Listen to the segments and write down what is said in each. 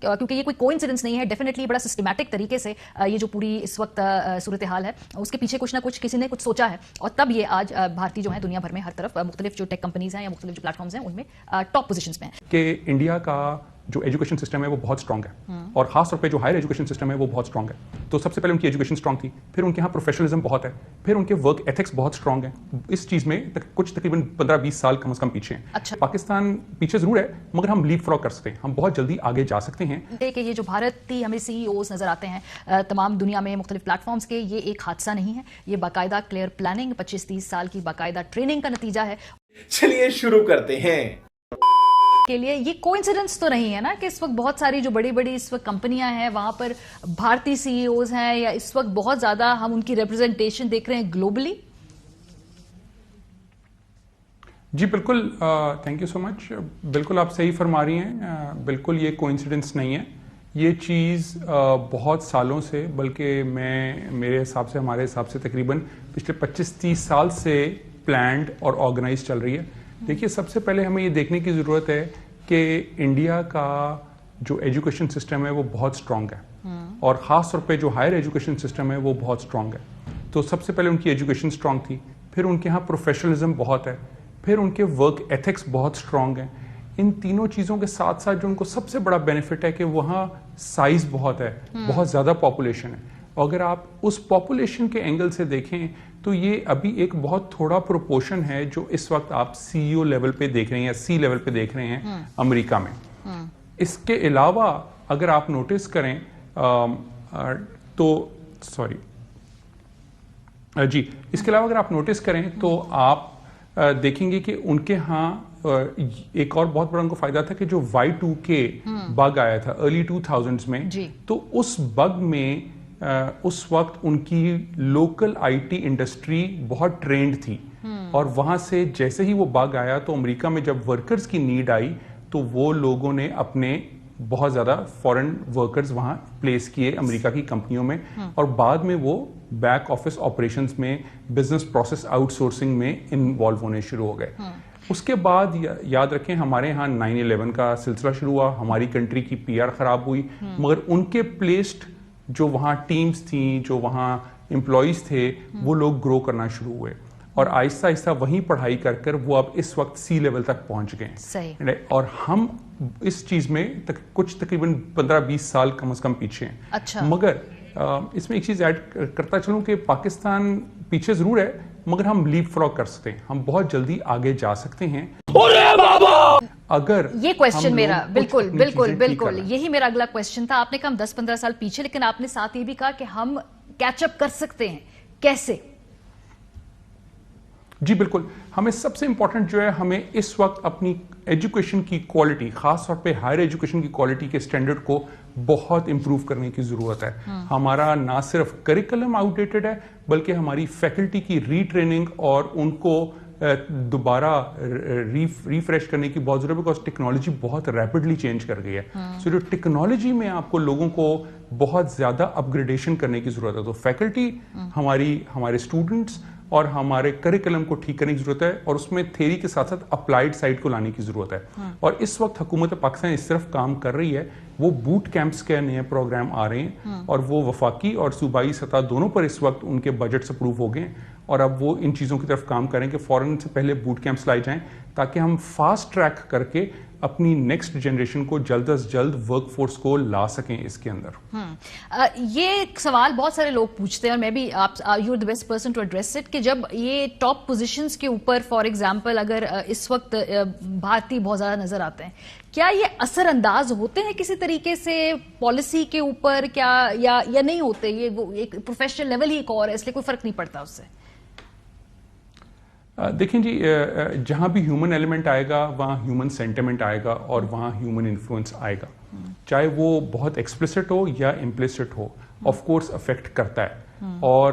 کیونکہ یہ کوئی کوئنسیڈنس نہیں ہے, ڈیفینیٹلی بڑا سسٹمیٹک طریقے سے یہ جو پوری اس وقت صورتحال ہے اس کے پیچھے کچھ نہ کچھ کسی نے کچھ سوچا ہے, اور تب یہ آج بھارتی جو ہیں دنیا بھر میں ہر طرف مختلف جو ٹیک کمپنیز ہیں یا مختلف جو پلیٹ فارمز ہیں ان میں ٹاپ پوزیشنز میں ہیں. کہ انڈیا کا جو ایجوکیشن سسٹم ہے وہ بہت اسٹرانگ ہے, اور خاص طور پہ جو ہائر ایجوکیشن سسٹم ہے وہ بہت اسٹرانگ ہے. تو سب سے پہلے ان کی ایجوکیشن اسٹرانگ تھی, پھر ان کے یہاں پروفیشنلزم بہت ہے, پھر ان کے ورک ایتھکس بہت اسٹرانگ ہیں. اس چیز میں کچھ تقریباً 15-20 سال کم از کم پیچھے ہیں. اچھا. پاکستان پیچھے ضرور ہے مگر ہم لیپ فراگ کر سکتے ہیں, ہم بہت جلدی آگے جا سکتے ہیں. کہ یہ جو بھارتی ہمیں سی ای اوز نظر آتے ہیں تمام دنیا میں مختلف پلیٹ فارمز کے, یہ ایک حادثہ نہیں ہے, یہ باقاعدہ کلیئر پلاننگ 25-30 سال کی باقاعدہ ٹریننگ کا نتیجہ ہے. چلیے شروع کرتے ہیں. کے لیے یہ کوئنسیڈنس تو نہیں ہے نا کہ اس وقت بہت ساری جو بڑی بڑی اس وقت کمپنیاں ہیں وہاں پر بھارتی سی ای اوز ہیں, یا اس وقت بہت زیادہ ہم ان کی ریپرزنٹیشن دیکھ رہے ہیں گلوبلی. جی بالکل, تھینک یو سو مچ. بالکل آپ صحیح فرما رہی ہیں, بالکل یہ کوئنسیڈنس نہیں ہے. یہ چیز بہت سالوں سے, بلکہ میرے حساب سے ہمارے حساب سے تقریباً پچھلے 25-30 سال سے پلانڈ اور آرگنائز چل رہی ہے. دیکھیے سب سے پہلے ہمیں یہ دیکھنے کی ضرورت ہے کہ انڈیا کا جو ایجوکیشن سسٹم ہے وہ بہت اسٹرانگ ہے, اور خاص طور پہ جو ہائر ایجوکیشن سسٹم ہے وہ بہت اسٹرانگ ہے. تو سب سے پہلے ان کی ایجوکیشن اسٹرانگ تھی, پھر ان کے یہاں پروفیشنلزم بہت ہے, پھر ان کے ورک ایتھکس بہت اسٹرانگ ہیں. ان تینوں چیزوں کے ساتھ ساتھ جو ان کو سب سے بڑا بینیفٹ ہے کہ وہاں سائز بہت ہے, بہت زیادہ پاپولیشن ہے. اگر آپ اس پاپولیشن کے اینگل سے دیکھیں تو یہ ابھی ایک بہت تھوڑا پروپورشن ہے جو اس وقت آپ سی ای او لیول پہ دیکھ رہے ہیں یا سی لیول پہ دیکھ رہے ہیں امریکہ میں. اس کے علاوہ اگر آپ نوٹس کریں تو اس کے علاوہ اگر آپ نوٹس کریں تو آپ دیکھیں گے کہ ان کے ہاں ایک اور بہت بڑا ان کو فائدہ تھا کہ جو Y2K بگ آیا تھا ارلی 2000s میں, تو اس بگ میں اس وقت ان کی لوکل آئی ٹی انڈسٹری بہت ٹرینڈ تھی, اور وہاں سے جیسے ہی وہ بگ آیا تو امریکہ میں جب ورکرز کی نیڈ آئی تو وہ لوگوں نے اپنے بہت زیادہ فورن ورکرز وہاں پلیس کیے امریکہ کی کمپنیوں میں, اور بعد میں وہ بیک آفس آپریشنز میں, بزنس پروسیس آؤٹ سورسنگ میں انوالو ہونے شروع ہو گئے. اس کے بعد یاد رکھیں ہمارے ہاں 9/11 کا سلسلہ شروع ہوا, ہماری کنٹری کی پی آر خراب ہوئی, مگر ان کے پلیسڈ جو وہاں ٹیمز تھیں, جو وہاں امپلائیز تھے, وہ لوگ گرو کرنا شروع ہوئے, اور آہستہ آہستہ وہیں پڑھائی کر کر وہ اب اس وقت سی لیول تک پہنچ گئے. اور ہم اس چیز میں کچھ تقریباً 15-20 سال کم از کم پیچھے ہیں. اچھا. مگر اس میں ایک چیز ایڈ کرتا چلوں کہ پاکستان پیچھے ضرور ہے مگر ہم لیپ فراگ کر سکتے ہیں, ہم بہت جلدی آگے جا سکتے ہیں. اگر یہ کوشچن میرا بالکل یہی میرا اگلا کوشچن تھا. آپ نے کہا ہم 10-15 سال پیچھے, لیکن آپ نے ساتھ یہ بھی کہا کہ ہم کیچ اپ کر سکتے ہیں, کیسے؟ جی بالکل, ہمیں سب سے امپورٹنٹ جو ہے ہمیں اس وقت اپنی ایجوکیشن کی کوالٹی, خاص طور پہ ہائر ایجوکیشن کی کوالٹی کے سٹینڈرڈ کو بہت امپروو کرنے کی ضرورت ہے. ہمارا نہ صرف کریکلم آؤٹ ڈیٹڈ ہے بلکہ ہماری فیکلٹی کی ری ٹریننگ اور ان کو دوبارہ ریفریش کرنے کی بہت ضرورت ہے, بیکاز ٹیکنالوجی بہت ریپڈلی چینج کر گئی ہے. سو جو ٹیکنالوجی میں آپ کو لوگوں کو بہت زیادہ اپ گریڈیشن کرنے کی ضرورت ہے. تو فیکلٹی, ہمارے اسٹوڈنٹس اور ہمارے کریکلم کو ٹھیک کرنے کی ضرورت ہے, اور اس میں تھیری کے ساتھ ساتھ اپلائیڈ سائڈ کو لانے کی ضرورت ہے. اور اس وقت حکومت پاکستان اس طرف کام کر رہی ہے. وہ بوٹ کیمپس کے نئے پروگرام آ رہے ہیں, اور وہ وفاقی اور صوبائی سطح دونوں پر اس وقت ان کے بجٹس اپروو ہو گئے ہیں, اور اب وہ ان چیزوں کی طرف کام کریں کہ فوراً سے پہلے بوٹ کیمپس لائے جائیں تاکہ ہم فاسٹ ٹریک کر کے اپنی نیکسٹ جنریشن کو جلد از جلد ورک فورس کو لا سکیں اس کے اندر. یہ سوال بہت سارے لوگ پوچھتے ہیں, اور میں بھی you are the best person to address it, کہ جب یہ ٹاپ پوزیشنز کے اوپر فار ایگزامپل اگر اس وقت بھارتی بہت زیادہ نظر آتے ہیں, کیا یہ اثر انداز ہوتے ہیں کسی طریقے سے پالیسی کے اوپر, کیا یا نہیں ہوتے؟ یہ وہ ایک پروفیشنل لیول ہی ایک اور ہے, اس لیے کوئی فرق نہیں پڑتا اس سے. دیکھیں جی, جہاں بھی ہیومن ایلیمنٹ آئے گا وہاں ہیومن سینٹیمنٹ آئے گا, اور وہاں ہیومن انفلوئنس آئے گا, چاہے وہ بہت ایکسپلسٹ ہو یا امپلسٹ ہو, آف کورس افیکٹ کرتا ہے, اور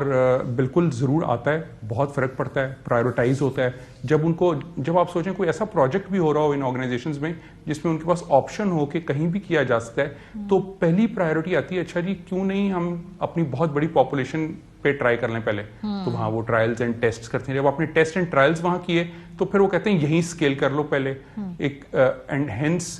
بالکل ضرور آتا ہے, بہت فرق پڑتا ہے, پرائیورٹائز ہوتا ہے. جب آپ سوچیں کوئی ایسا پروجیکٹ بھی ہو رہا ہو ان آرگنائزیشنز میں جس میں ان کے پاس آپشن ہو کہ کہیں بھی کیا جا سکتا ہے, تو پہلی پرائیورٹی آتی ہے اچھا جی کیوں نہیں ہم اپنی بہت بڑی پاپولیشن پہ ٹرائی کر لیں پہلے. تو وہاں وہ ٹرائلز اینڈ ٹیسٹ کرتے ہیں, جب اپنے ٹیسٹ اینڈ ٹرائلز وہاں کیے تو پھر وہ کہتے ہیں یہیں اسکیل کر لو پہلے, اینڈ ہینس